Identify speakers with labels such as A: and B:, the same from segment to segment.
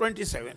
A: 27،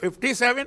A: 57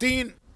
A: 3